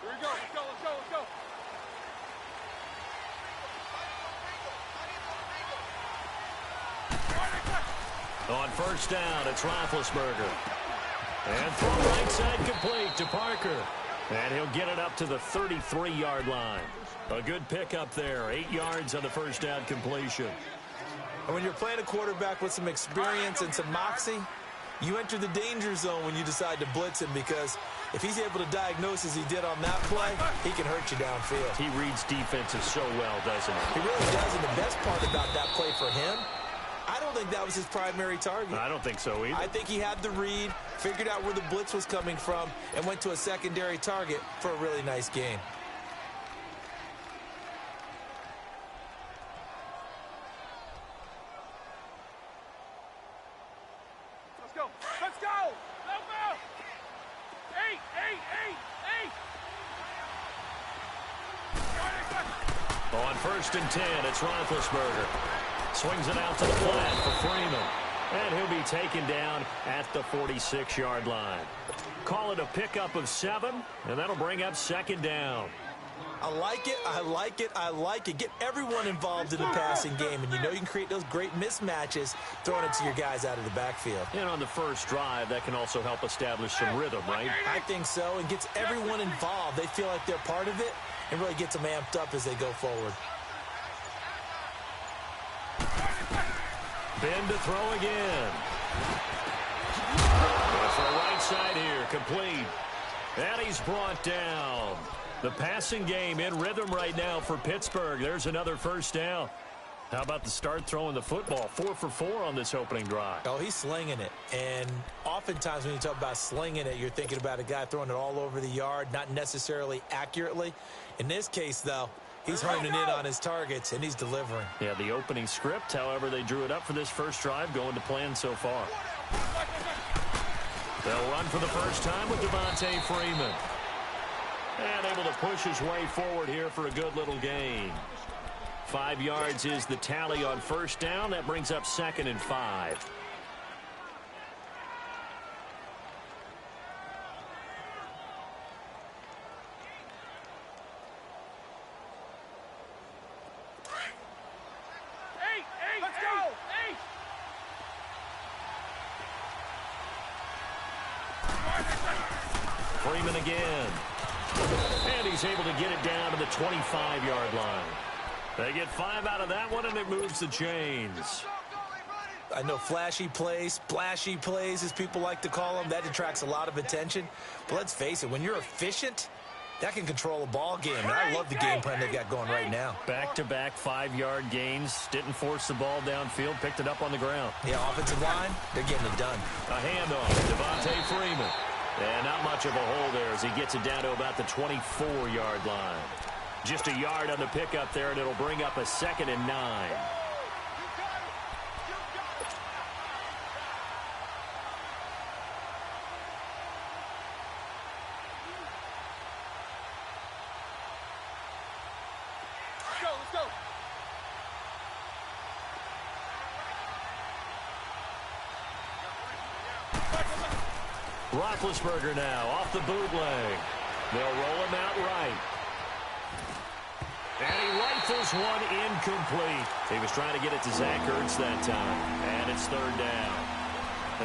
Here we go. Let's go. Let's go. Let's go. On first down, it's Roethlisberger. And throw right side complete to Parker. And he'll get it up to the 33-yard line. A good pickup there. 8 yards on the first down completion. And when you're playing a quarterback with some experience and some moxie, you enter the danger zone when you decide to blitz him, because if he's able to diagnose as he did on that play, he can hurt you downfield. He reads defenses so well, doesn't he? He really does, and the best part about that play for him, I don't think that was his primary target. I don't think so either. I think he had the read, figured out where the blitz was coming from, and went to a secondary target for a really nice gain. Let's go. Let's go. Let's go. 8, 8, 8, 8. On first and 10, it's Roethlisberger. Swings it out to the flat for Freeman. And he'll be taken down at the 46-yard line. Call it a pickup of 7, and that'll bring up second down. I like it, I like it, I like it. Get everyone involved in the passing game, and you know you can create those great mismatches throwing it to your guys out of the backfield. And on the first drive, that can also help establish some rhythm, right? I think so, and gets everyone involved. They feel like they're part of it, and really gets them amped up as they go forward. Ben to throw again. Goes for the right side here, complete. And he's brought down. The passing game in rhythm right now for Pittsburgh. There's another first down. How about the start throwing the football? 4 for 4 on this opening drive. Oh, he's slinging it. And oftentimes when you talk about slinging it, you're thinking about a guy throwing it all over the yard, not necessarily accurately. In this case, though, he's honing in on his targets, and he's delivering. Yeah, the opening script, however, they drew it up for this first drive, going to plan so far. They'll run for the first time with Devontae Freeman. And able to push his way forward here for a good little gain. 5 yards is the tally on first down. That brings up second and 5. Let's go. 8. Freeman again. And he's able to get it down to the 25-yard line. They get 5 out of that one, and it moves the chains. I know flashy plays, splashy plays, as people like to call them, that attracts a lot of attention. But let's face it, when you're efficient, that can control a ball game. And I love the game plan they've got going right now. Back-to-back 5-yard gains. Didn't force the ball downfield. Picked it up on the ground. Yeah, offensive line, they're getting it done. A handoff. Devontae Freeman. And not much of a hole there as he gets it down to about the 24-yard line. Just a yard on the pickup there, and it'll bring up a second and 9. Let's go. Roethlisberger now off the bootleg. They'll roll him out right. And he rifles one incomplete. He was trying to get it to Zach Ertz that time. And it's third down.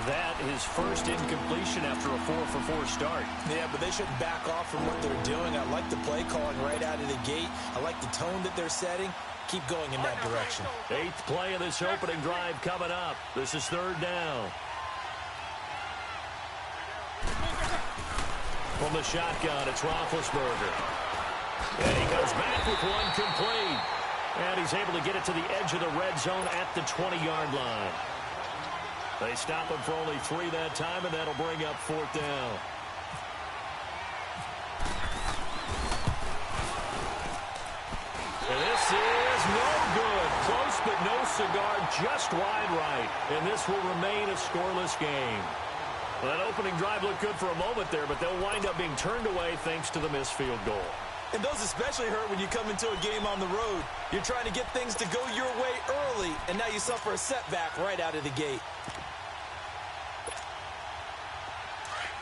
That is first incompletion after a 4-for-4 start. Yeah, but they shouldn't back off from what they're doing. I like the play calling right out of the gate. I like the tone that they're setting. Keep going in that direction. 8th play of this opening drive coming up. This is third down. From the shotgun, it's Roethlisberger. And he goes back with one complete. And he's able to get it to the edge of the red zone at the 20-yard line. They stop him for only 3 that time, and that'll bring up fourth down. And this is no good. Close, but no cigar, just wide right. And this will remain a scoreless game. Well, that opening drive looked good for a moment there, but they'll wind up being turned away thanks to the missed field goal. And those especially hurt when you come into a game on the road. You're trying to get things to go your way early, and now you suffer a setback right out of the gate.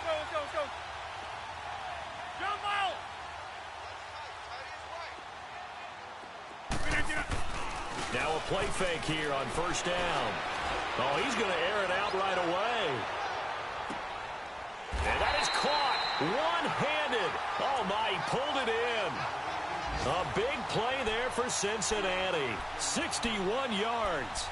Go. Jump out. Now a play fake here on first down. Oh, he's going to air it out right away. And that is caught one-handed. Oh, my, he pulled it in. A big play there for Cincinnati. 61 yards.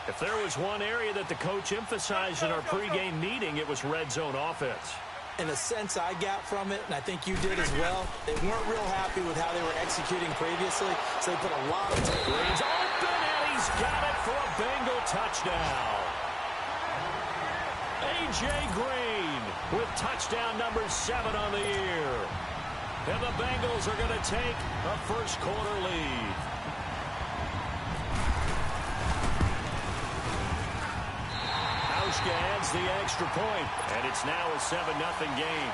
If there was one area that the coach emphasized in our pregame meeting, it was red zone offense. In a sense I got from it, and I think you did as well, they weren't real happy with how they were executing previously, so they put a lot of time. Green's open, and he's got it for a Bengal touchdown. A.J. Green with touchdown number 7 on the year. And the Bengals are going to take a first-quarter lead. Hauschka adds the extra point, and it's now a 7-0 game.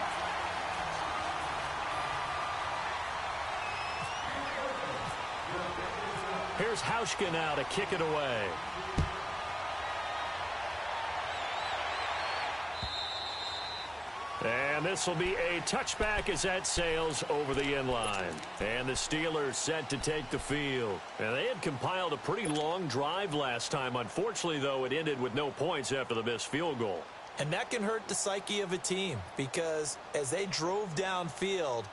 Here's Hauschka now to kick it away. And this will be a touchback as that sails over the end line. And the Steelers set to take the field. And they had compiled a pretty long drive last time. Unfortunately, though, it ended with no points after the missed field goal. And that can hurt the psyche of a team because as they drove downfield,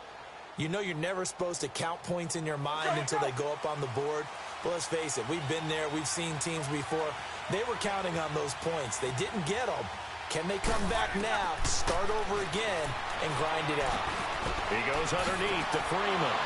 you know you're never supposed to count points in your mind until they go up on the board. But let's face it, we've been there. We've seen teams before. They were counting on those points. They didn't get them. Can they come back now, start over again, and grind it out? He goes underneath to Freeman.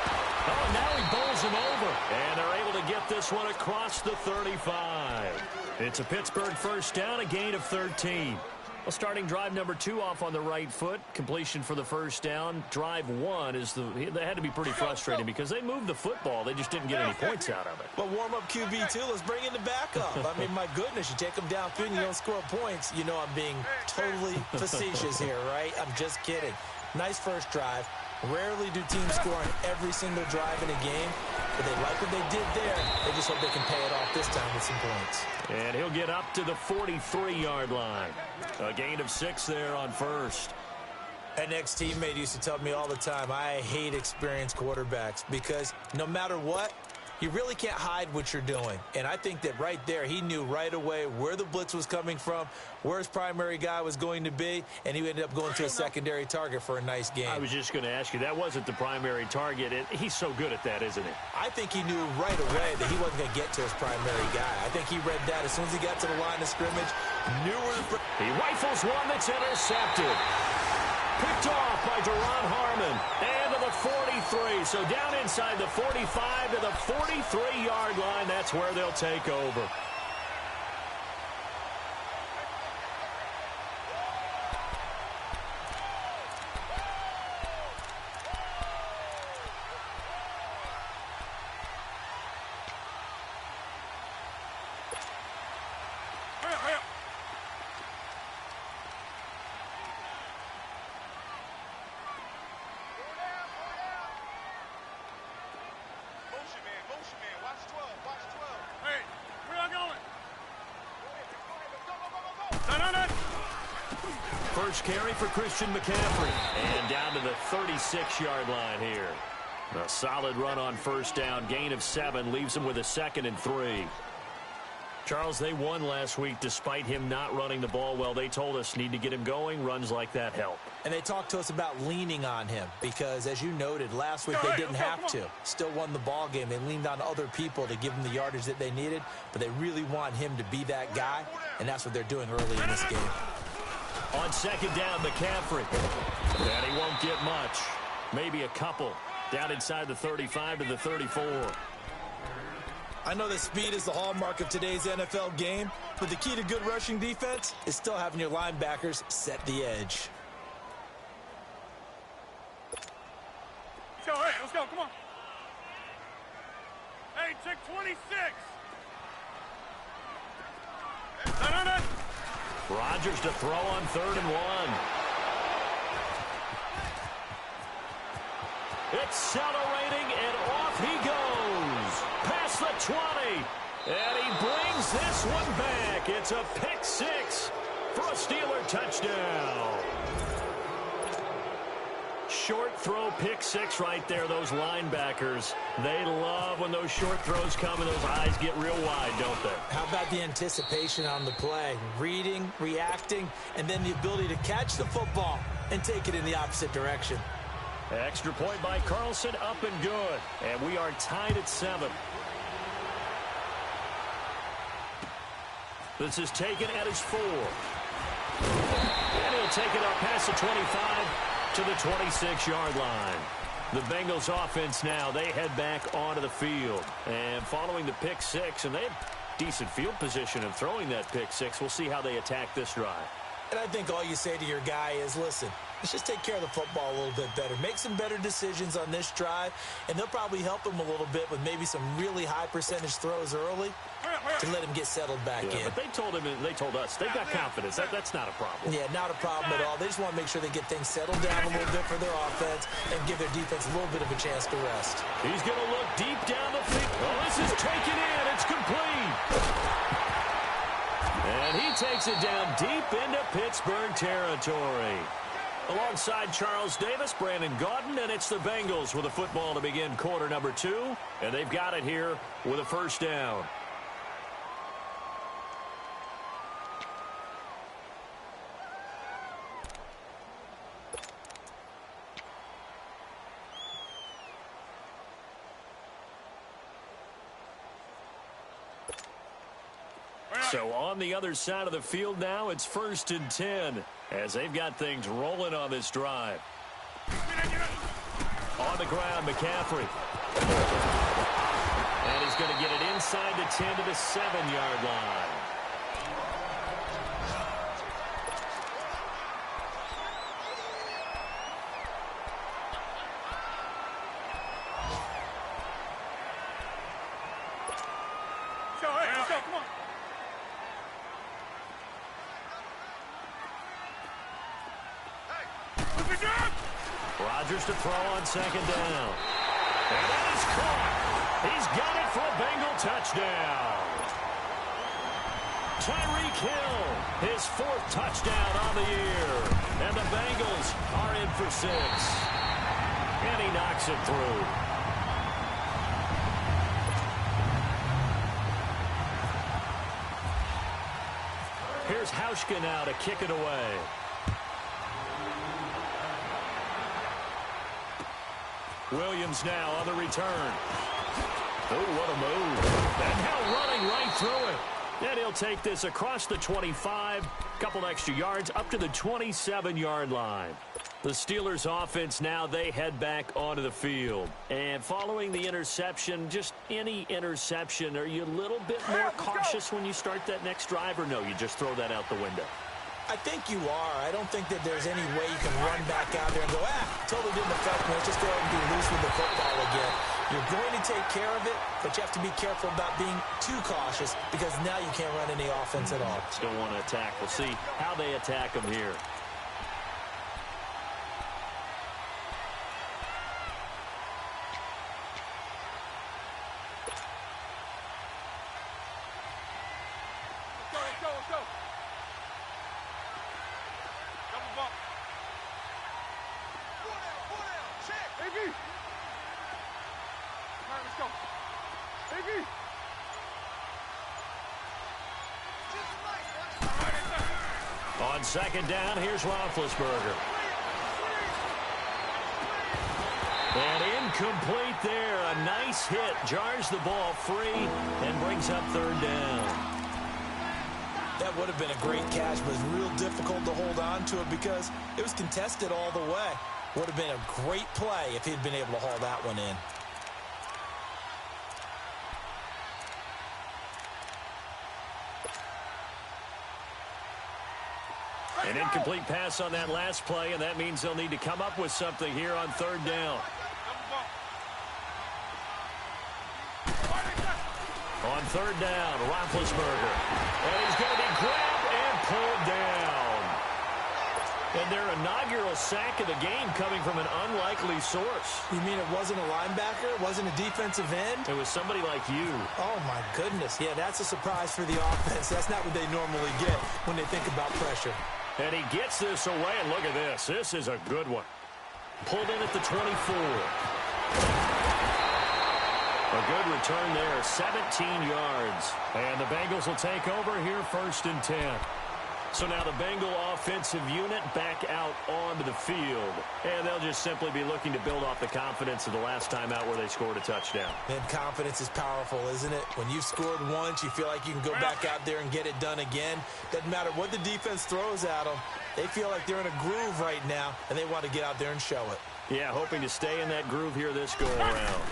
Oh, now he bowls him over. And they're able to get this one across the 35. It's a Pittsburgh first down, a gain of 13. Well, starting drive number 2 off on the right foot. Completion for the first down. Drive 1 is they had to be pretty frustrating because they moved the football. They just didn't get any points out of it. But warm-up QB2, let's bring in the backup. I mean, my goodness, you take them downfield and you don't score points. You know I'm being totally facetious here, right? I'm just kidding. Nice first drive. Rarely do teams score on every single drive in a game, but they like what they did there. They just hope they can pay it off this time with some points. And he'll get up to the 43-yard line. A gain of 6 there on first. An ex-teammate used to tell me all the time, I hate experienced quarterbacks because no matter what, you really can't hide what you're doing. And I think that right there, he knew right away where the blitz was coming from, where his primary guy was going to be, and he ended up going to a secondary target for a nice game. I was just going to ask you, that wasn't the primary target. He's so good at that, isn't he? I think he knew right away that he wasn't going to get to his primary guy. I think he read that as soon as he got to the line of scrimmage, knew where he rifles one that's intercepted. Picked off by Duron Harmon. And to the 43. So down inside the 45 to the 43-yard line. That's where they'll take over. First carry for Christian McCaffrey. And down to the 36-yard line here. A solid run on first down. Gain of 7 leaves him with a 2nd and 3. Charles, they won last week despite him not running the ball well. They told us need to get him going. Runs like that help. And they talked to us about leaning on him because, as you noted, last week they didn't have to. Still won the ball game. They leaned on other people to give them the yardage that they needed, but they really want him to be that guy, and that's what they're doing early in this game. On second down, McCaffrey. And he won't get much. Maybe a couple. Down inside the 35 to the 34. I know that speed is the hallmark of today's NFL game, but the key to good rushing defense is still having your linebackers set the edge. Let's go, hey, let's go, come on. Hey, check 26. No. Rodgers to throw on 3rd and 1. Accelerating, and off he goes. Past the 20. And he brings this one back. It's a pick 6 for a Steeler touchdown. short throw pick six right there, those linebackers. They love when those short throws come and those eyes get real wide, don't they? How about the anticipation on the play? Reading, reacting, and then the ability to catch the football and take it in the opposite direction. Extra point by Carlson, up and good. And we are tied at 7. This is taken at his 4. And he'll take it up past the 25 to the 26-yard line. The Bengals offense now, they head back onto the field. And following the pick six, and they have decent field position of throwing that pick six. We'll see how they attack this drive. And I think all you say to your guy is, listen, let's just take care of the football a little bit better. Make some better decisions on this drive, and they'll probably help him a little bit with maybe some really high percentage throws early to let him get settled back in. But they told us, they've got confidence. That's not a problem. Yeah, not a problem at all. They just want to make sure they get things settled down a little bit for their offense and give their defense a little bit of a chance to rest. He's going to look deep down the field. Oh, this is taken in. It's complete. And he takes it down deep into Pittsburgh territory. Alongside Charles Davis, Brandon Gaudin, and it's the Bengals with a football to begin quarter number 2. And they've got it here with a first down. So on the other side of the field now, it's 1st and 10 as they've got things rolling on this drive. On the ground, McCaffrey. And he's going to get it inside the 10 to the 7-yard line. Let's go, come on. Rodgers to throw on 2nd down. And that is caught. He's got it for a Bengal touchdown. Tyreek Hill, his 4th touchdown on the year. And the Bengals are in for 6. And he knocks it through. Here's Hauschka now to kick it away. Williams now on the return. Oh, what a move. And now running right through it. And he'll take this across the 25, couple extra yards, up to the 27-yard line. The Steelers offense now, they head back onto the field. And following the interception, just any interception, are you a little bit more cautious when you start that next drive, or no, you just throw that out the window? I think you are. I don't think that there's any way you can run back out there and go, totally didn't affect me. Let's just go ahead and be loose with the football again. You're going to take care of it, but you have to be careful about being too cautious because now you can't run any offense at all. Still want to attack. We'll see how they attack them here. Let's go. Double bump. Four down, check. Iggy. All right, let's go. Iggy. On 2nd down, here's Roethlisberger. And incomplete there. A nice hit. Jars the ball free and brings up 3rd down. That would have been a great catch, but it's real difficult to hold on to it because it was contested all the way. Would have been a great play if he'd been able to haul that one in. An incomplete pass on that last play, and that means they'll need to come up with something here on 3rd down. On 3rd down, Roethlisberger. And he's going to be grabbed and pulled down. And their inaugural sack of the game coming from an unlikely source. You mean it wasn't a linebacker? It wasn't a defensive end? It was somebody like you. Oh, my goodness. Yeah, that's a surprise for the offense. That's not what they normally get when they think about pressure. And he gets this away, and look at this. This is a good one. Pulled in at the 24. A good return there, 17 yards. And the Bengals will take over here 1st and 10. So now the Bengal offensive unit back out onto the field. And they'll just simply be looking to build off the confidence of the last time out where they scored a touchdown. Man, confidence is powerful, isn't it? When you've scored once, you feel like you can go back out there and get it done again. Doesn't matter what the defense throws at them. They feel like they're in a groove right now, and they want to get out there and show it. Yeah, hoping to stay in that groove here this go-around.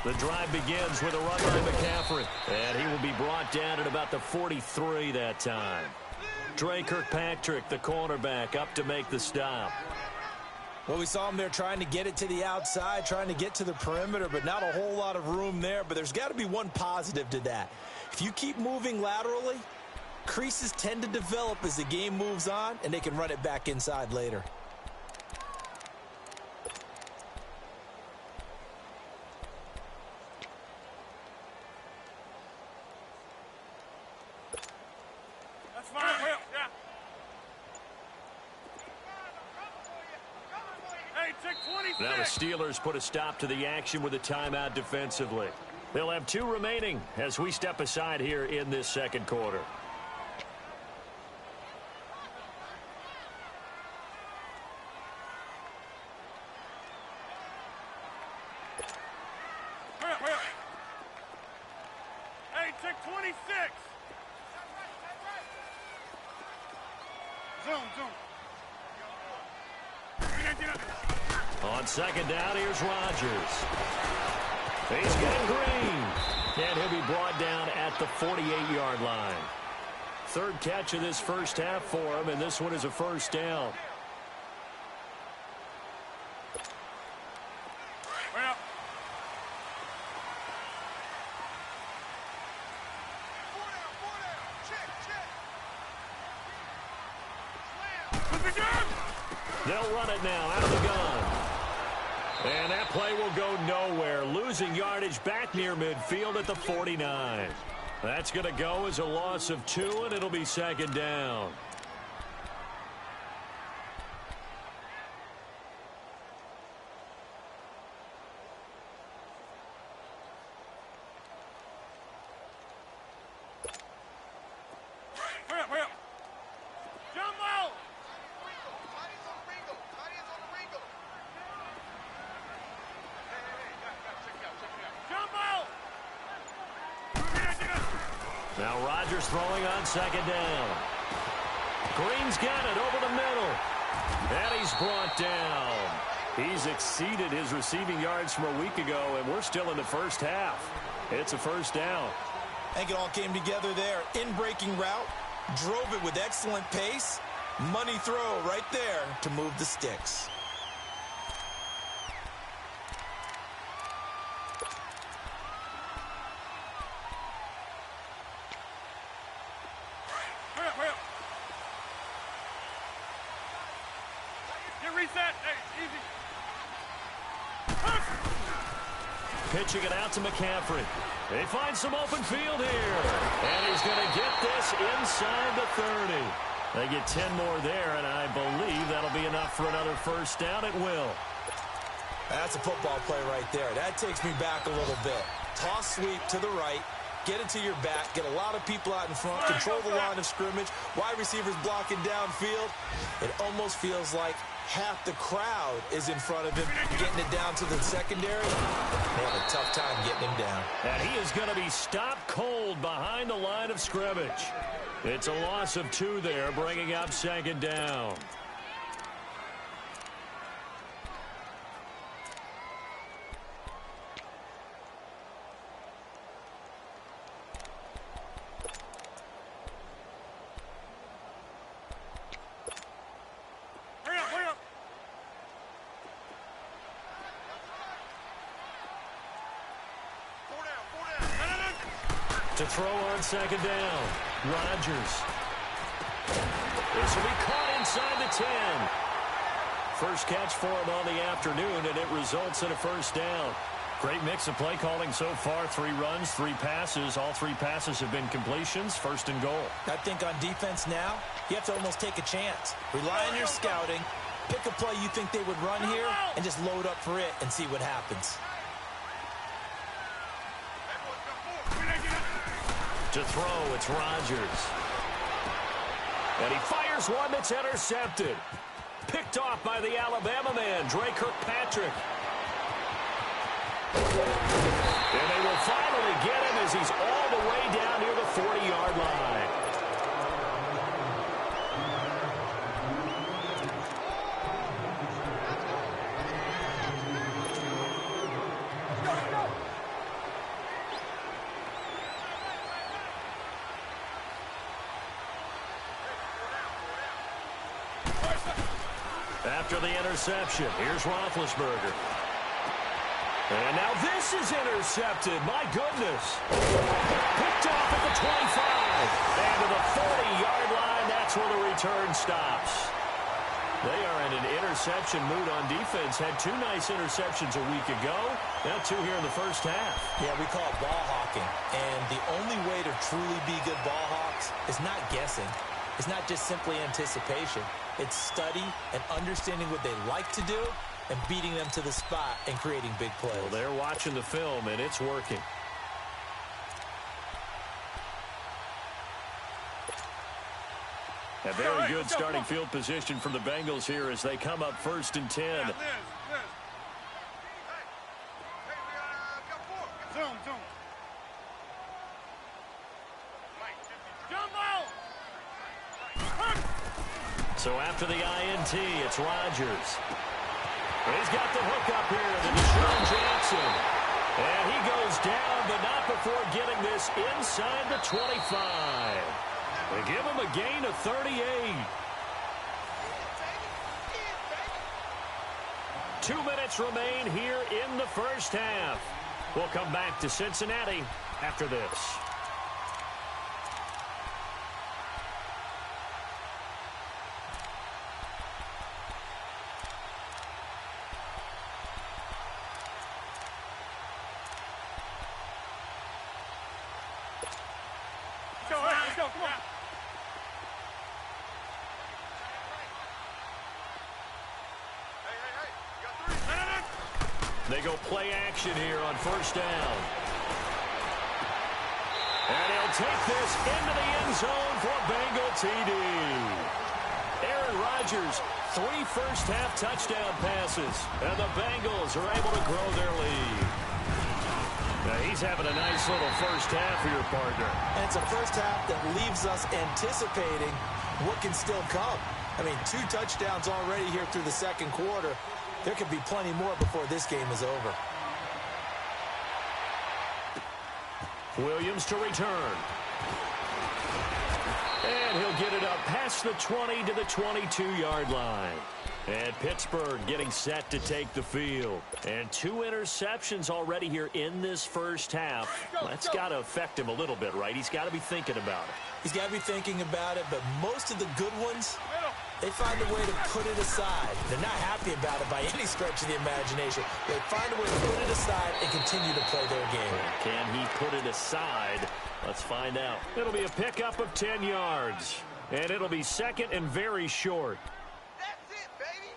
The drive begins with a run by McCaffrey. And he will be brought down at about the 43 that time. Dre Kirkpatrick, the cornerback, up to make the stop. Well, we saw him there trying to get it to the outside, trying to get to the perimeter, but not a whole lot of room there. But there's got to be one positive to that. If you keep moving laterally, creases tend to develop as the game moves on, and they can run it back inside later. Now the Steelers put a stop to the action with a timeout defensively. They'll have 2 remaining as we step aside here in this second quarter. Hey, check 26. Zoom. On second down, here's Rodgers. He's got Green. And he'll be brought down at the 48-yard line. 3rd catch of this first half for him, and this one is a 1st down. Well. They'll run it now out of the gun. And that play will go nowhere. Losing yardage back near midfield at the 49. That's going to go as a loss of 2, and it'll be 2nd down. Now Rodgers throwing on 2nd down. Green's got it over the middle. And he's brought down. He's exceeded his receiving yards from a week ago, and we're still in the first half. It's a 1st down. I think it all came together there. In-breaking route, drove it with excellent pace. Money throw right there to move the sticks. Pitching it out to McCaffrey. They find some open field here. And he's going to get this inside the 30. They get 10 more there, and I believe that'll be enough for another 1st down. It will. That's a football play right there. That takes me back a little bit. Toss sweep to the right. Get it to your back. Get a lot of people out in front. Control the line of scrimmage. Wide receivers blocking downfield. It almost feels like half the crowd is in front of him, getting it down to the secondary. They have a tough time getting him down. And he is going to be stopped cold behind the line of scrimmage. It's a loss of 2 there, bringing up 2nd down. To throw on 2nd down. Rodgers. This will be caught inside the 10. First catch for him on the afternoon, and it results in a 1st down. Great mix of play calling so far. 3 runs, 3 passes. All 3 passes have been completions. 1st and goal. I think on defense now, you have to almost take a chance. Rely on your scouting. Pick a play you think they would run here and just load up for it and see what happens. To throw, it's Rodgers. And he fires one that's intercepted. Picked off by the Alabama man, Dre Kirkpatrick. And they will finally get him as he's all the way down near the 40-yard line. After the interception, here's Roethlisberger. And now this is intercepted. My goodness. Picked off at the 25. And to the 40-yard line, that's where the return stops. They are in an interception mood on defense. Had two nice interceptions a week ago. Now two here in the first half. Yeah, we call it ball hawking. And the only way to truly be good ball hawks is not guessing. It's not just simply anticipation. It's study and understanding what they like to do and beating them to the spot and creating big plays. Well, they're watching the film, and it's working. A very good starting field position from the Bengals here as they come up 1st and 10. So after the INT, it's Rodgers. He's got the hook up here to Deshaun Jackson. And he goes down, but not before getting this inside the 25. They give him a gain of 38. 2 minutes remain here in the first half. We'll come back to Cincinnati after this. They go play action here on 1st down. And he'll take this into the end zone for Bengal TD. Aaron Rodgers, 3 first-half touchdown passes. And the Bengals are able to grow their lead. Now he's having a nice little first half for your partner. And it's a first half that leaves us anticipating what can still come. I mean, 2 touchdowns already here through the second quarter. There could be plenty more before this game is over. Williams to return. And he'll get it up past the 20 to the 22-yard line. And Pittsburgh getting set to take the field. And 2 interceptions already here in this first half. That's got to affect him a little bit, right? He's got to be thinking about it. He's got to be thinking about it, but most of the good ones, they find a way to put it aside. They're not happy about it by any stretch of the imagination. They find a way to put it aside and continue to play their game. Can he put it aside? Let's find out. It'll be a pickup of 10 yards. And it'll be second and very short. That's it, baby.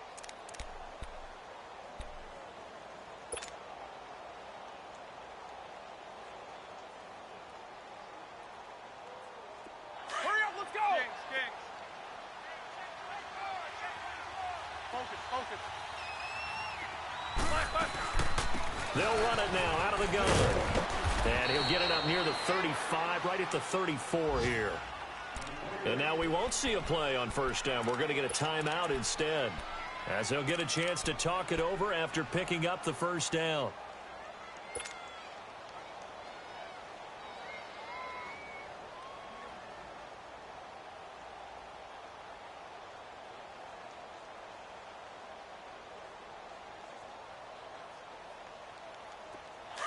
Hurry up, let's go. Kings. Focus. They'll run it now out of the gun. And he'll get it up near the 35, right at the 34 here. And now we won't see a play on 1st down. We're going to get a timeout instead, as they'll get a chance to talk it over after picking up the 1st down.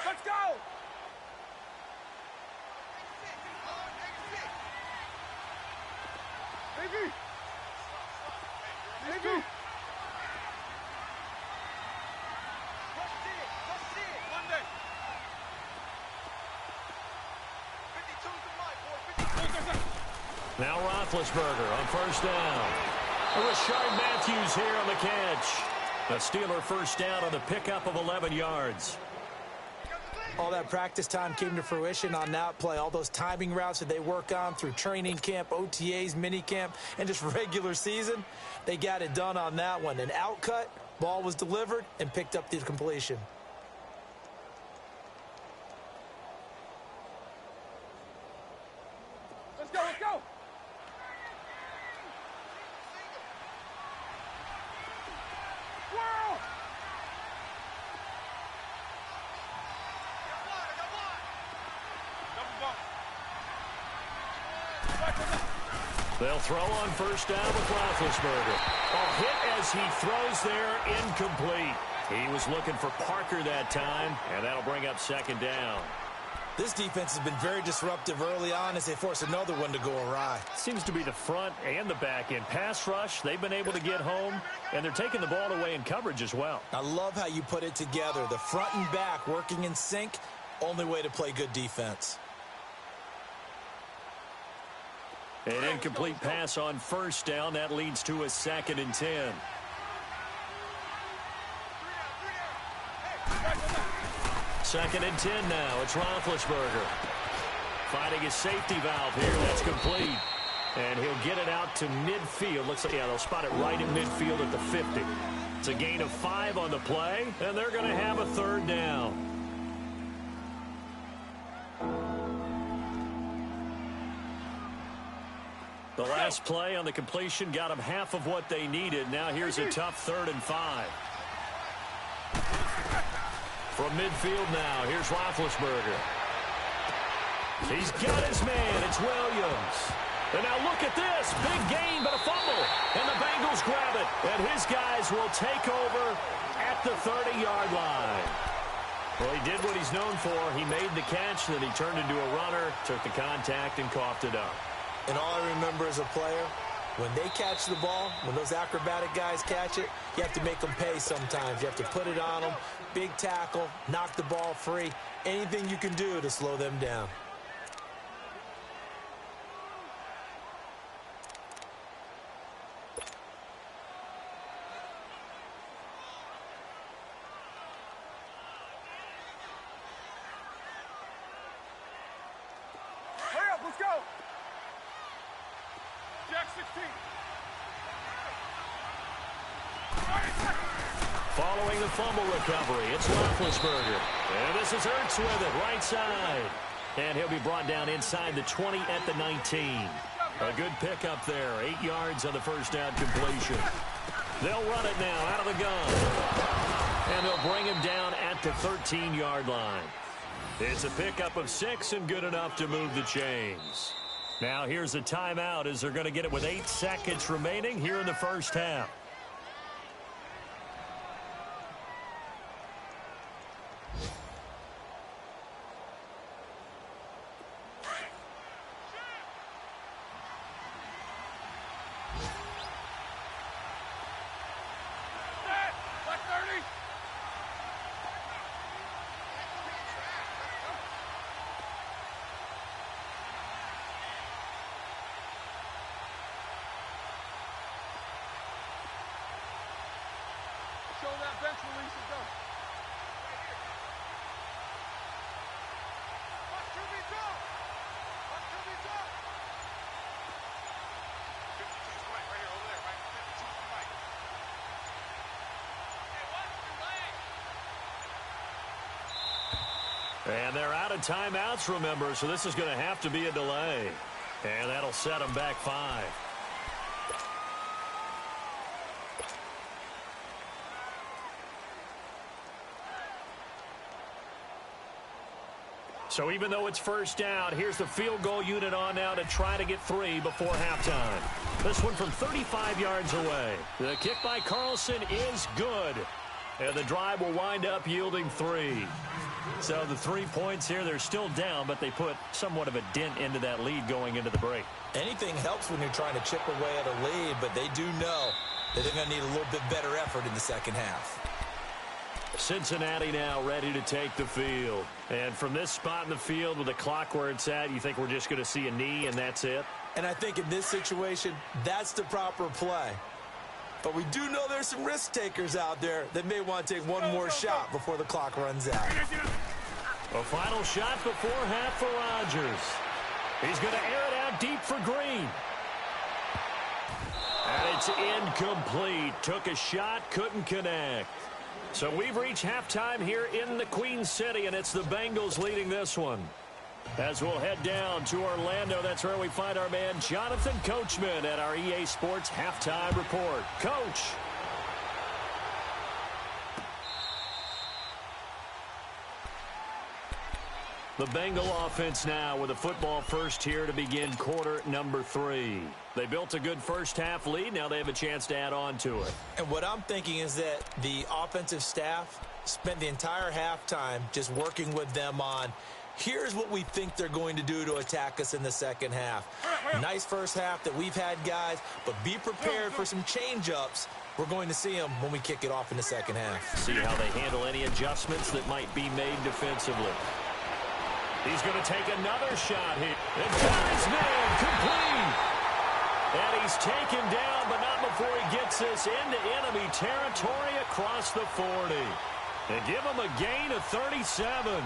Let's go. Baby. Monday. 52's the line, boy. Now Roethlisberger on 1st down. Rashard Matthews here on the catch. A Steeler first down on the pickup of 11 yards. All that practice time came to fruition on that play. All those timing routes that they work on through training camp, OTAs, minicamp, and just regular season, they got it done on that one. An outcut, ball was delivered, and picked up the completion. Let's go, let's go. Whoa! They'll throw on first down with Roethlisberger. A hit as he throws there, incomplete. He was looking for Parker that time, and that'll bring up second down. This defense has been very disruptive early on as they force another one to go awry. Seems to be the front and the back end. Pass rush, they've been able to get home, and they're taking the ball away in coverage as well. I love how you put it together. The front and back working in sync, only way to play good defense. An incomplete pass on first down. That leads to a 2nd and 10. Second and 10 now. It's Roethlisberger. Finding his safety valve here. That's complete. And he'll get it out to midfield. Looks like, yeah, they'll spot it right in midfield at the 50. It's a gain of 5 on the play, and they're going to have a 3rd down. The last play on the completion got them half of what they needed. Now here's a tough 3rd and 5. From midfield now, here's Roethlisberger. He's got his man. It's Williams. And now look at this. Big gain, but a fumble. And the Bengals grab it. And his guys will take over at the 30-yard line. Well, he did what he's known for. He made the catch, then he turned into a runner, took the contact, and coughed it up. And all I remember as a player, when they catch the ball, when those acrobatic guys catch it, you have to make them pay sometimes. You have to put it on them, big tackle, knock the ball free, anything you can do to slow them down. Hurry up, let's go. Jack 16. Following the fumble recovery, it's Roethlisberger. And this is Ertz with it, right side. And he'll be brought down inside the 20 at the 19. A good pickup there, 8 yards on the first down completion. They'll run it now out of the gun. And they'll bring him down at the 13-yard line. It's a pickup of 6 and good enough to move the chains. Now here's a timeout as they're going to get it with 8 seconds remaining here in the first half. Like 30. Show that bench release is done. Watch QB jump. Watch QB jump. 52's right here, over there, right? 52's right. Okay, watch your leg. And they're out of timeouts, remember, so this is going to have to be a delay. And that'll set them back 5. So even though it's first down, here's the field goal unit on now to try to get 3 before halftime. This one from 35 yards away. The kick by Carlson is good. And the drive will wind up yielding 3. So the 3 points here, they're still down, but they put somewhat of a dent into that lead going into the break. Anything helps when you're trying to chip away at a lead, but they do know that they're going to need a little bit better effort in the second half. Cincinnati now ready to take the field. And from this spot in the field with the clock where it's at, you think we're just going to see a knee and that's it? And I think in this situation, that's the proper play. But we do know there's some risk takers out there that may want to take one more shot before the clock runs out. A final shot before half for Rodgers. He's going to air it out deep for Green. And it's incomplete. Took a shot, couldn't connect. So we've reached halftime here in the Queen City, and it's the Bengals leading this one. As we'll head down to Orlando, that's where we find our man Jonathan Coachman at our EA Sports Halftime Report. Coach. The Bengal offense now with a football first here to begin quarter number 3. They built a good first half lead. Now they have a chance to add on to it. And what I'm thinking is that the offensive staff spent the entire halftime just working with them on, here's what we think they're going to do to attack us in the second half. Nice first half that we've had, guys, but be prepared for some change-ups. We're going to see them when we kick it off in the second half. See how they handle any adjustments that might be made defensively. He's going to take another shot here. And got his man complete. And he's taken down, but not before he gets this into enemy territory across the 40. They give him a gain of 37.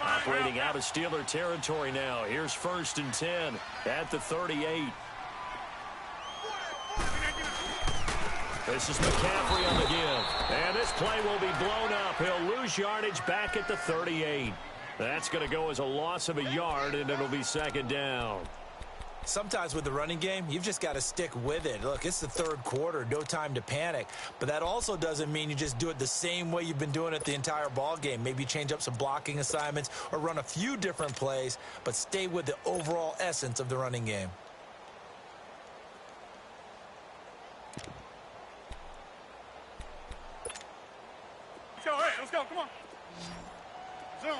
Operating out of Steeler territory now. Here's 1st and 10 at the 38. This is McCaffrey on the give. And this play will be blown up. He'll lose yardage back at the 38. That's going to go as a loss of a yard, and it'll be second down. Sometimes with the running game, you've just got to stick with it. Look, it's the third quarter, no time to panic. But that also doesn't mean you just do it the same way you've been doing it the entire ball game. Maybe change up some blocking assignments or run a few different plays, but stay with the overall essence of the running game. All right, let's go, come on. Zoom.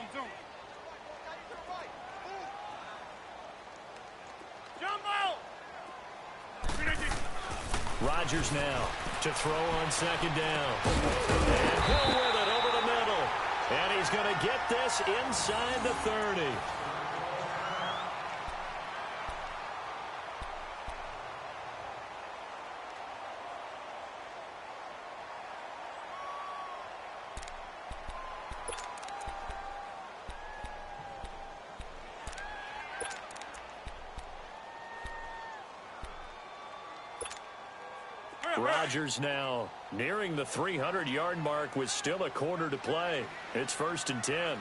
Jumbo! Rodgers now to throw on second down. And Hill with it over the middle. And he's going to get this inside the 30. Rodgers now nearing the 300-yard mark with still a quarter to play. It's 1st and 10.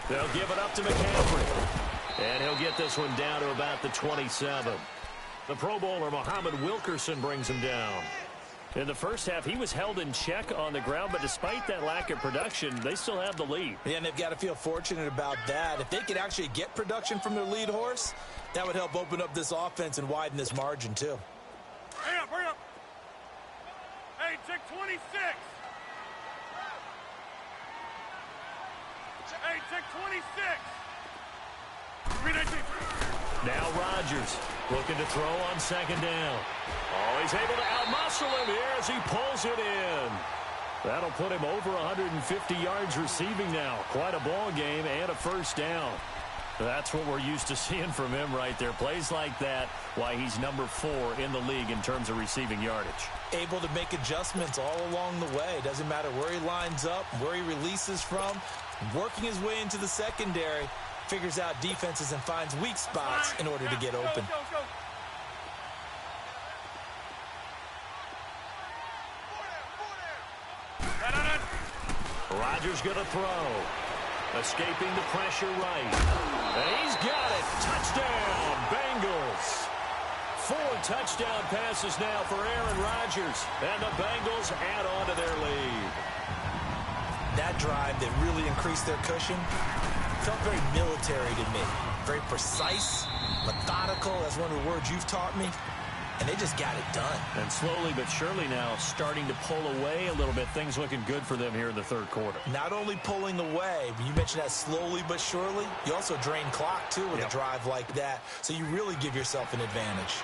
They'll give it up to McCaffrey. And he'll get this one down to about the 27. The Pro Bowler Muhammad Wilkerson brings him down. In the first half, he was held in check on the ground, but despite that lack of production, they still have the lead. Yeah, and they've got to feel fortunate about that. If they could actually get production from their lead horse, that would help open up this offense and widen this margin, too. Hurry up. Hey, check 26. Hey, check 26. Now Rodgers looking to throw on second down. Oh, he's able to outmuscle him here as he pulls it in. That'll put him over 150 yards receiving now. Quite a ball game and a first down. That's what we're used to seeing from him right there. Plays like that, why he's number 4 in the league in terms of receiving yardage. Able to make adjustments all along the way. Doesn't matter where he lines up, where he releases from. Working his way into the secondary, figures out defenses and finds weak spots in order to get open. Go. Rodgers going to throw. Escaping the pressure right. And he's got it. Touchdown, Bengals. 4 touchdown passes now for Aaron Rodgers. And the Bengals add on to their lead. That drive that really increased their cushion felt very military to me. Very precise, methodical. That's one of the words you've taught me. And they just got it done. And slowly but surely now starting to pull away a little bit. Things looking good for them here in the third quarter. Not only pulling away, but you mentioned that slowly but surely. You also drain clock, too, with a drive like that. So you really give yourself an advantage.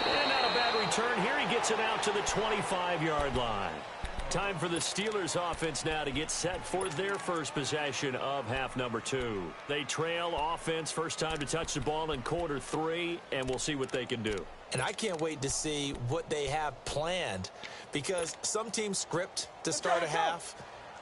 And not a bad return. Here he gets it out to the 25-yard line. Time for the Steelers offense now to get set for their first possession of half number 2. They trail offense first time to touch the ball in quarter 3, and we'll see what they can do. And I can't wait to see what they have planned, because some teams script to start a half.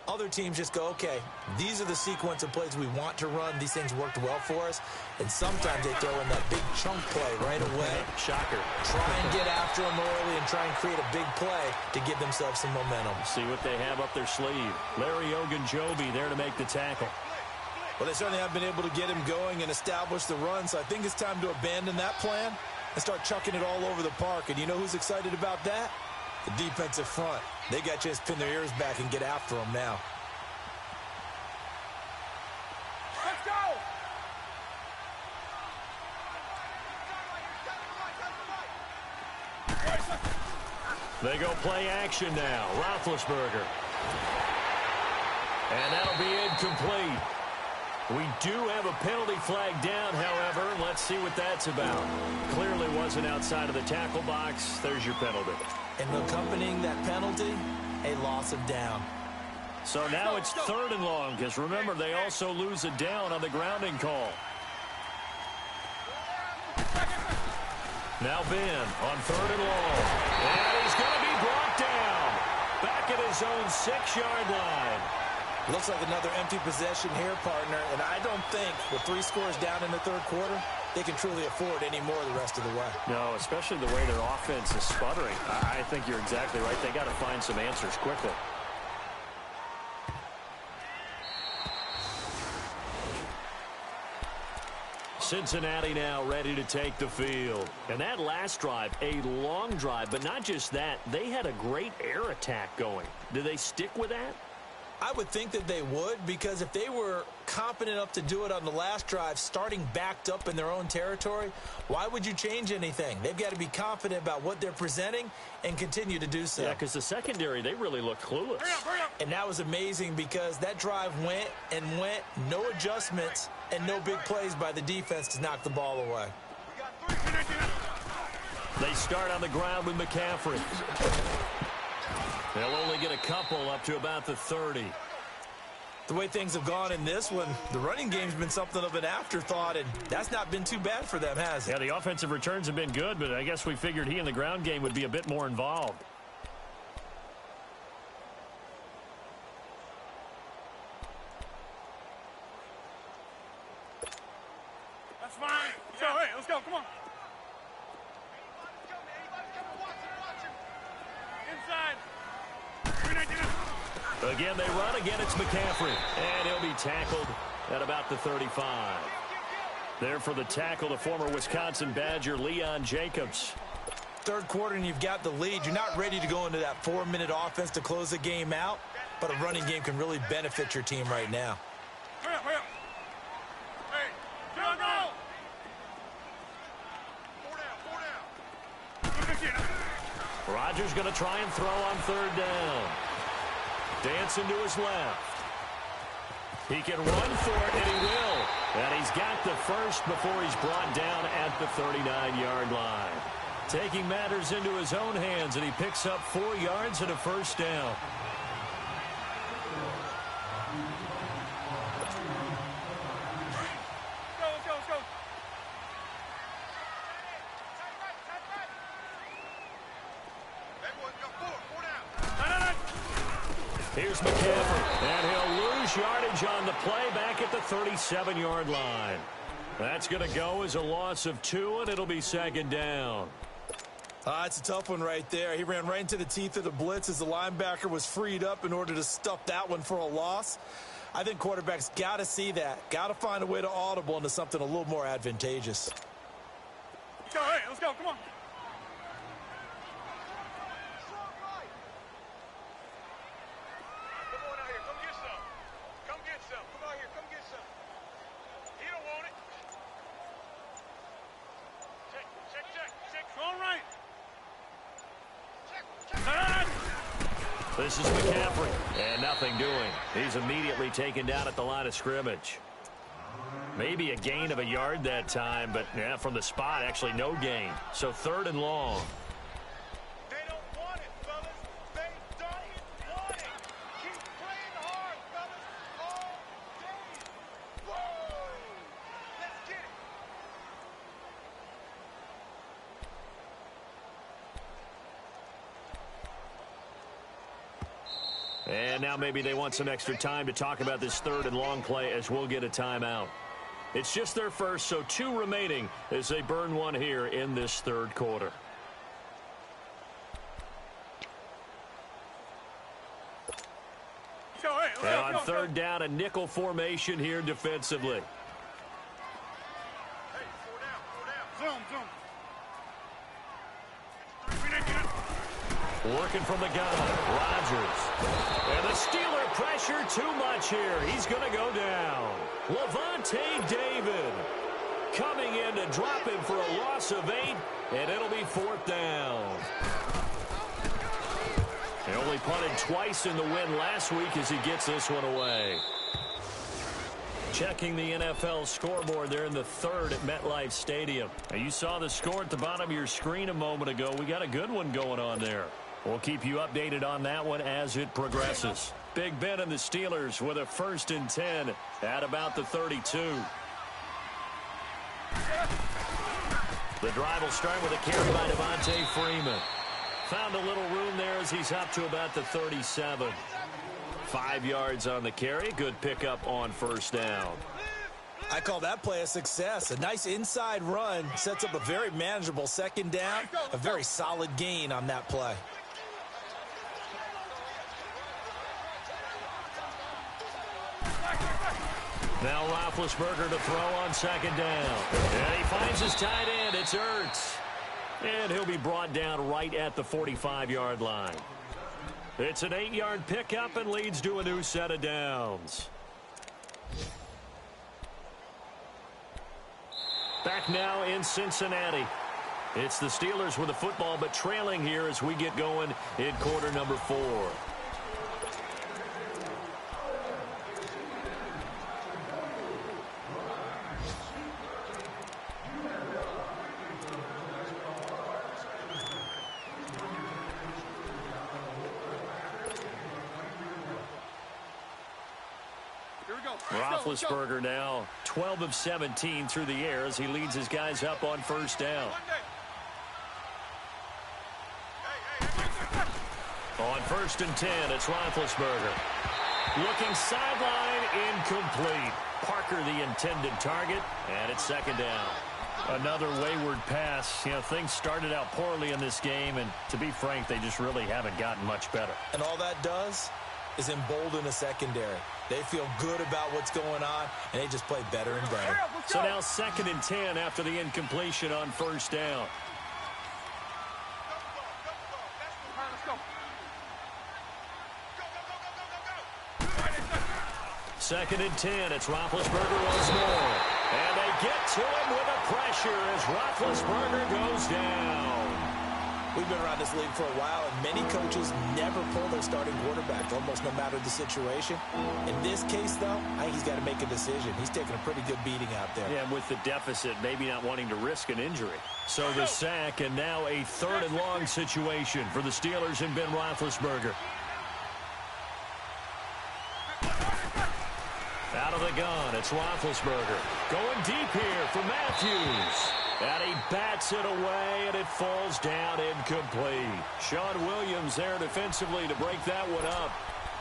Other teams just go, okay, these are the sequence of plays we want to run. These things worked well for us. And sometimes they throw in that big chunk play right away. Shocker. Try and get after them early and try and create a big play to give themselves some momentum. See what they have up their sleeve. Larry Ogunjobi there to make the tackle. Well, they certainly have been able to get him going and establish the run, so I think it's time to abandon that plan and start chucking it all over the park. And you know who's excited about that? The defensive front. They got a chance to pin their ears back and get after them now. Let's go! They go play action now. Roethlisberger. And that'll be incomplete. We do have a penalty flag down, however. Let's see what that's about. Clearly wasn't outside of the tackle box. There's your penalty. And accompanying that penalty, a loss of down. So now it's 3rd and long, because remember, they also lose a down on the grounding call. Now Ben on 3rd and long. And he's going to be brought down. Back at his own 6-yard line. Looks like another empty possession here, partner. And I don't think with 3 scores down in the 3rd quarter, they can truly afford any more the rest of the way. No, especially the way their offense is sputtering. I think you're exactly right. They got to find some answers quickly. Cincinnati now ready to take the field. And that last drive, a long drive, but not just that. They had a great air attack going. Do they stick with that? I would think that they would, because if they were competent enough to do it on the last drive, starting backed up in their own territory, why would you change anything? They've got to be confident about what they're presenting and continue to do so. Yeah, because the secondary, they really look clueless. Hurry up. And that was amazing, because that drive went and went, no adjustments and no big plays by the defense to knock the ball away. We got 3. They start on the ground with McCaffrey. They'll only get a couple up to about the 30. The way things have gone in this one, the running game's been something of an afterthought, and that's not been too bad for them, has it? Yeah, the offensive returns have been good, but I guess we figured he in the ground game would be a bit more involved. That's fine. So, hey, let's go. Come on. Inside. Again, they run. Again, it's McCaffrey. And he'll be tackled at about the 35. There for the tackle, the former Wisconsin Badger, Leon Jacobs. 3rd quarter and you've got the lead. You're not ready to go into that 4-minute offense to close the game out, but a running game can really benefit your team right now. Hurry up. Hey, go. 4 down. Rodgers going to try and throw on 3rd down. Dancing to his left. He can run for it, and he will. And he's got the first before he's brought down at the 39-yard line. Taking matters into his own hands, and he picks up 4 yards and a first down. Let's go. Here's McCaffrey, and he'll lose yardage on the play back at the 37-yard line. That's going to go as a loss of 2, and it'll be 2nd down. It's a tough one right there. He ran right into the teeth of the blitz as the linebacker was freed up in order to stuff that one for a loss. I think quarterbacks got to see that. Got to find a way to audible into something a little more advantageous. So, hey, let's go. Come on. This is McCaffrey, and nothing doing. He's immediately taken down at the line of scrimmage. Maybe a gain of a yard that time, but yeah, from the spot, actually no gain. So 3rd and long. They don't want it, fellas. They don't want And now maybe they want some extra time to talk about this third and long play as we'll get a timeout. It's just their first, so 2 remaining as they burn one here in this third quarter. And on third down, a nickel formation here defensively. Working from the gun, Rodgers. And the Steeler pressure too much here. He's going to go down. Levante David coming in to drop him for a loss of 8, and it'll be 4th down. He only punted twice in the win last week as he gets this one away. Checking the NFL scoreboard there in the third at MetLife Stadium. Now you saw the score at the bottom of your screen a moment ago. We got a good one going on there. We'll keep you updated on that one as it progresses. Big Ben and the Steelers with a 1st and 10 at about the 32. The drive will start with a carry by Devontae Freeman. Found a little room there as he's up to about the 37. 5 yards on the carry. Good pickup on 1st down. I call that play a success. A nice inside run sets up a very manageable 2nd down. A very solid gain on that play. Now Roethlisberger to throw on 2nd down. And he finds his tight end. It's Ertz. And he'll be brought down right at the 45-yard line. It's an 8-yard pickup and leads to a new set of downs. Back now in Cincinnati. It's the Steelers with the football, but trailing here as we get going in quarter number 4. Roethlisberger now 12 of 17 through the air as he leads his guys up on 1st down. On 1st and 10, it's Roethlisberger. Looking sideline, incomplete. Parker the intended target, and it's 2nd down. Another wayward pass. You know, things started out poorly in this game, and to be frank, they just really haven't gotten much better. And all that does is embolden a secondary. They feel good about what's going on, and they just play better and better. So now 2nd and 10 after the incompletion on 1st down. Second and 10. It's Roethlisberger once more. And they get to him with a pressure as Roethlisberger goes down. We've been around this league for a while, and many coaches never pull their starting quarterback, almost no matter the situation. In this case, though, I think he's got to make a decision. He's taking a pretty good beating out there. Yeah, and with the deficit, maybe not wanting to risk an injury. So the sack, and now a 3rd and long situation for the Steelers and Ben Roethlisberger. Out of the gun, it's Roethlisberger. Going deep here for Matthews. And he bats it away, and it falls down incomplete. Sean Williams there defensively to break that one up.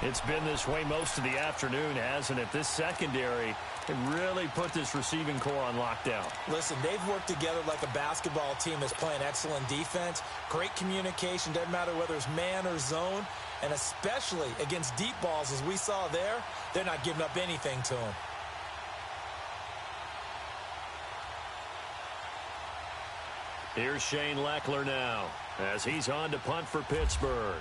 It's been this way most of the afternoon, hasn't it? This secondary can really put this receiving core on lockdown. Listen, they've worked together like a basketball team that's playing excellent defense. Great communication, doesn't matter whether it's man or zone. And especially against deep balls, as we saw there, they're not giving up anything to them. Here's Shane Leckler now as he's on to punt for Pittsburgh.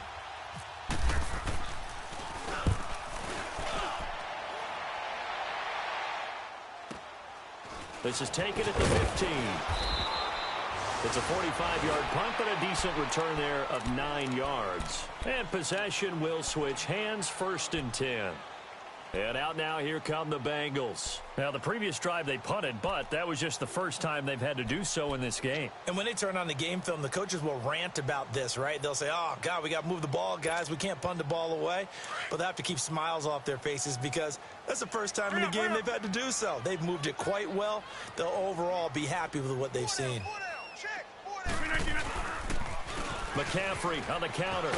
This is taken at the 15. It's a 45-yard punt, but a decent return there of 9 yards. And possession will switch hands, 1st and 10. And out now, here come the Bengals. Now, the previous drive they punted, but that was just the first time they've had to do so in this game. And when they turn on the game film, the coaches will rant about this, right? They'll say, oh, God, we got to move the ball, guys. We can't punt the ball away. But they have to keep smiles off their faces because that's the first time in the game they've had to do so. They've moved it quite well. They'll overall be happy with what they've seen. McCaffrey on the counter.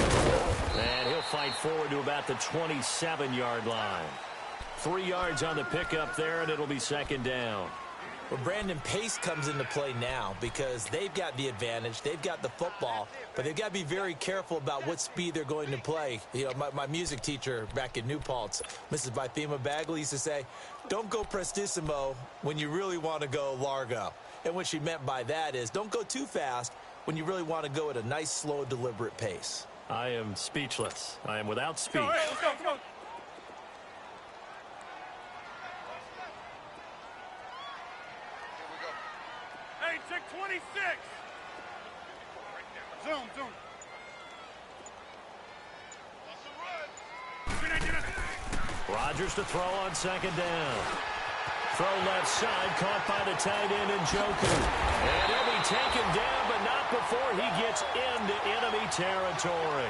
And he'll fight forward to about the 27-yard line. 3 yards on the pickup there, and it'll be second down. Well, Brandon, pace comes into play now because they've got the advantage. They've got the football, but they've got to be very careful about what speed they're going to play. You know, my music teacher back in New Paltz, Mrs. Bythema Bagley, used to say, don't go prestissimo when you really want to go largo. And what she meant by that is don't go too fast when you really want to go at a nice, slow, deliberate pace. I am speechless. I am without speech. Let's go, come on. Hey, check 26. Zoom. Rodgers to throw on second down. Throw left side, caught by the tight end Njoku. And he'll be taken down, but not before he gets into enemy territory.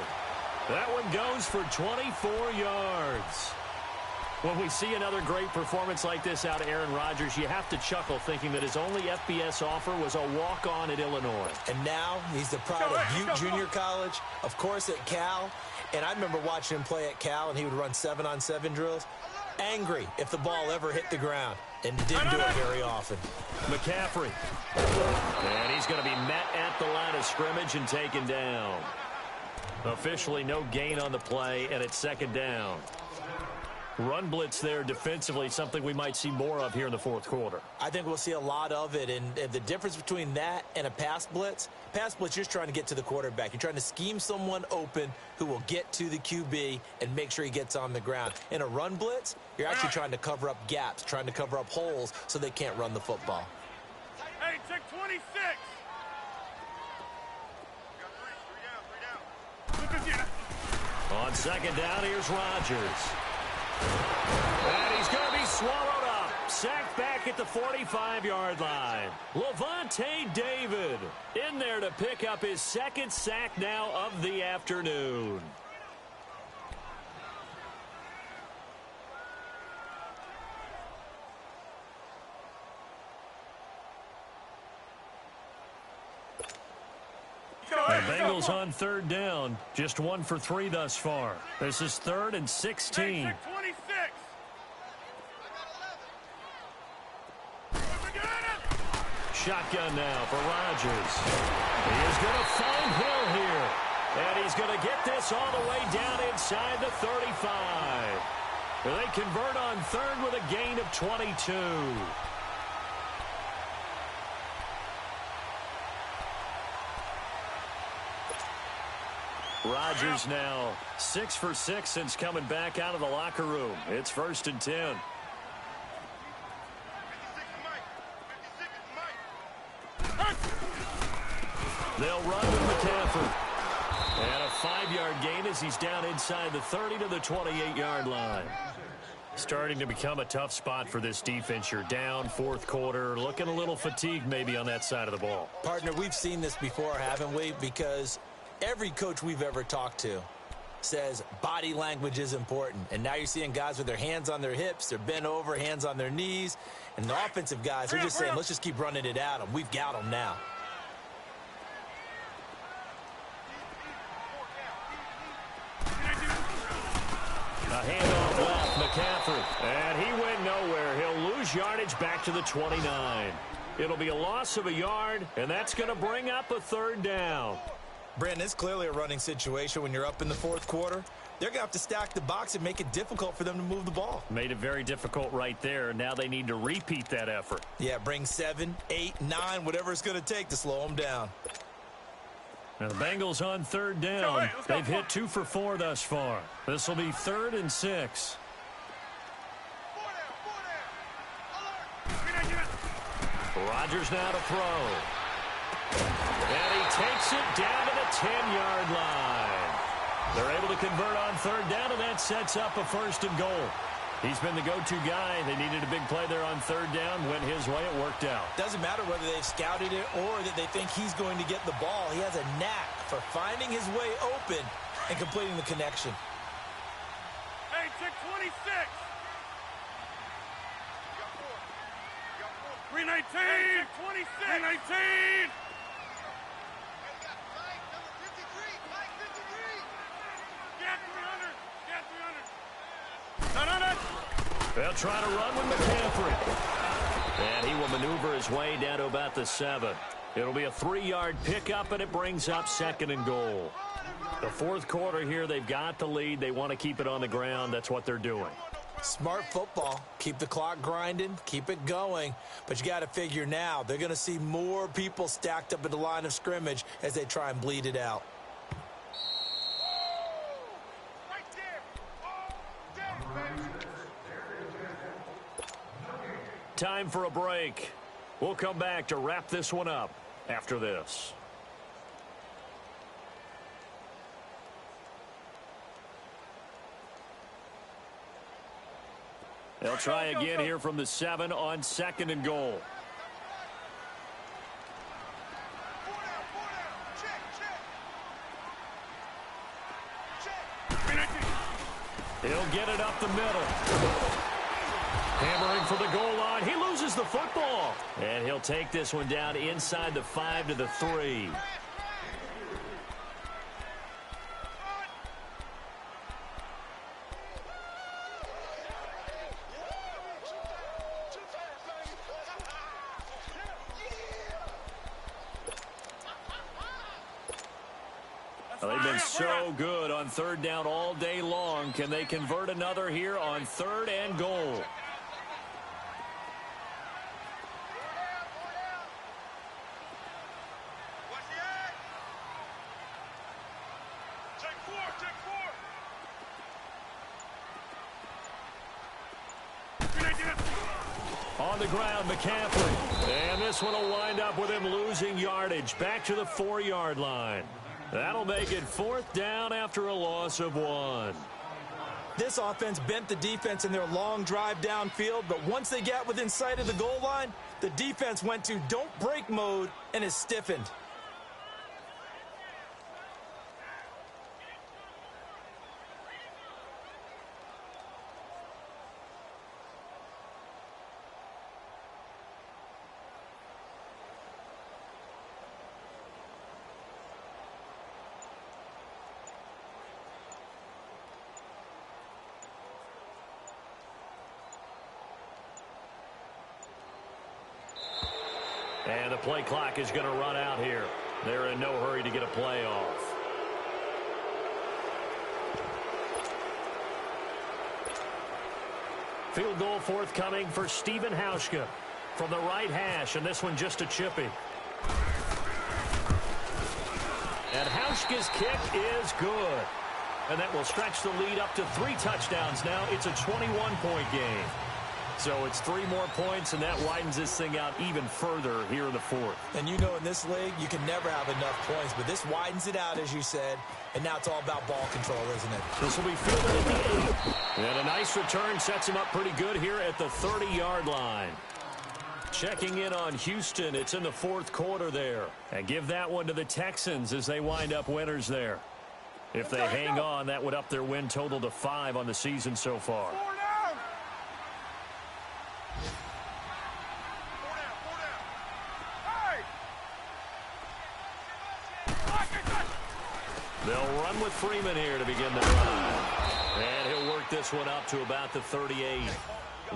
That one goes for 24 yards. When we see another great performance like this out of Aaron Rodgers, you have to chuckle thinking that his only FBS offer was a walk-on at Illinois. And now he's the pride of Butte Junior College, of course at Cal. And I remember watching him play at Cal, and he would run 7-on-7 drills. Angry if the ball ever hit the ground, and didn't do it very often. McCaffrey. And he's going to be met at the line of scrimmage and taken down. Officially no gain on the play, and it's second down. Run blitz there defensively, something we might see more of here in the fourth quarter. I think we'll see a lot of it, and the difference between that and a pass blitz, you're just trying to get to the quarterback. You're trying to scheme someone open who will get to the QB and make sure he gets on the ground. In a run blitz, you're actually trying to cover up gaps, trying to cover up holes so they can't run the football. Hey, check 26. On second down, here's Rodgers. And he's going to be swallowed up. Sacked back at the 45-yard line. Levante David in there to pick up his second sack now of the afternoon. The Bengals on third down. Just 1 for 3 thus far. This is 3rd and 16. Hey, check 26. Shotgun now for Rodgers. He is going to find Hill here. And he's going to get this all the way down inside the 35. They convert on 3rd with a gain of 22. Rodgers now 6 for 6 since coming back out of the locker room. It's 1st and 10. They'll run with McCaffrey. And a 5-yard gain as he's down inside the 30 to the 28-yard line. Starting to become a tough spot for this defense. You're down 4th quarter, looking a little fatigued maybe on that side of the ball. Partner, we've seen this before, haven't we? Because every coach we've ever talked to says body language is important. And now you're seeing guys with their hands on their hips, they're bent over, hands on their knees. And the offensive guys are just saying, let's just keep running it at them. We've got them now. A handoff left, McCaffrey. And he went nowhere. He'll lose yardage back to the 29. It'll be a loss of a yard, and that's going to bring up a 3rd down. Brandon, it's clearly a running situation when you're up in the 4th quarter. They're going to have to stack the box and make it difficult for them to move the ball. Made it very difficult right there. Now they need to repeat that effort. Yeah, bring 7, 8, 9, whatever it's going to take to slow them down. Now the Bengals on 3rd down. They've hit 2 for 4 thus far. This will be 3rd and 6. Rodgers now to throw. And he takes it down to the 10-yard line. They're able to convert on 3rd down, and that sets up a 1st and goal. He's been the go-to guy. They needed a big play there on 3rd down. Went his way. It worked out. Doesn't matter whether they've scouted it or that they think he's going to get the ball. He has a knack for finding his way open and completing the connection. Hey, check 26. 319. Hey, 26. 319. They'll try to run with McCaffrey. And he will maneuver his way down to about the 7. It'll be a 3-yard pickup, and it brings up 2nd and goal. The fourth quarter here, they've got the lead. They want to keep it on the ground. That's what they're doing. Smart football. Keep the clock grinding. Keep it going. But you got to figure now, they're going to see more people stacked up at the line of scrimmage as they try and bleed it out. Time for a break. We'll come back to wrap this one up after this. They'll try again here from the 7 on 2nd and goal. He'll get it up the middle. Hammering for the goal line. He loses the football. And he'll take this one down inside the 5 to the 3. Well, they've been so good on 3rd down all day long. Can they convert another here on 3rd and goal? On the ground, McCaffrey. And this one will wind up with him losing yardage. Back to the 4-yard line. That'll make it 4th down after a loss of 1. This offense bent the defense in their long drive downfield, but once they got within sight of the goal line, the defense went to don't break mode and is stiffened. And the play clock is going to run out here. They're in no hurry to get a play off. Field goal forthcoming for Stephen Hauschka from the right hash, and this one just a chippy. And Hauschka's kick is good. And that will stretch the lead up to 3 touchdowns now. It's a 21-point game. So it's 3 more points, and that widens this thing out even further here in the 4th. And you know in this league, you can never have enough points, but this widens it out, as you said, and now it's all about ball control, isn't it? This will be fielded at the 8. And a nice return sets him up pretty good here at the 30-yard line. Checking in on Houston, it's in the 4th quarter there. And give that one to the Texans as they wind up winners there. If they hang on, that would up their win total to 5 on the season so far. They'll run with Freeman here to begin the drive. And he'll work this one up to about the 38.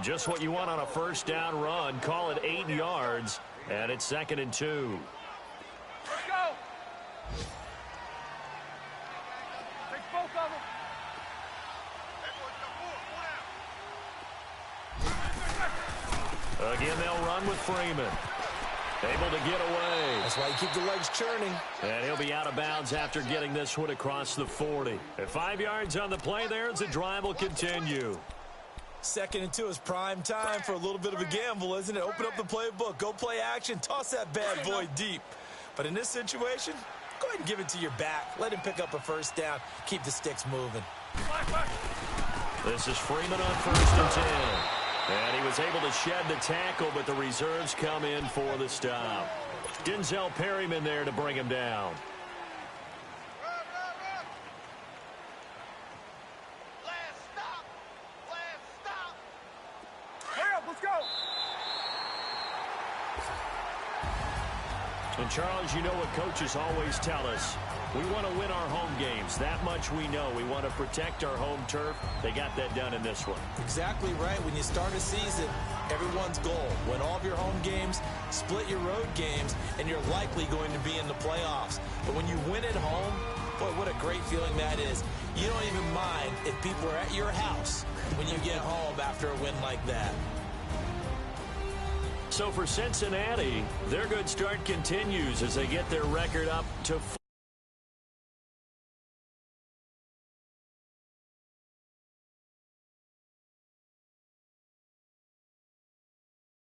Just what you want on a 1st down run. Call it 8 yards. And it's 2nd and 2. Let's go. Take both of them. Again, they'll run with Freeman. Able to get away. That's why you keep the legs churning. And he'll be out of bounds after getting this one across the 40. At 5 yards on the play there as the drive will continue. 2nd and 2 is prime time for a little bit of a gamble, isn't it? Open up the playbook. Go play action. Toss that bad boy deep. But in this situation, go ahead and give it to your back. Let him pick up a 1st down. Keep the sticks moving. This is Freeman on 1st and 10. And he was able to shed the tackle, but the reserves come in for the stop. Denzel Perryman there to bring him down. Last stop. Hurry up, let's go. And, Charles, you know what coaches always tell us. We want to win our home games. That much we know. We want to protect our home turf. They got that done in this one. Exactly right. When you start a season, everyone's goal: win all of your home games, split your road games, and you're likely going to be in the playoffs. But when you win at home, boy, what a great feeling that is. You don't even mind if people are at your house when you get home after a win like that. So for Cincinnati, their good start continues as they get their record up to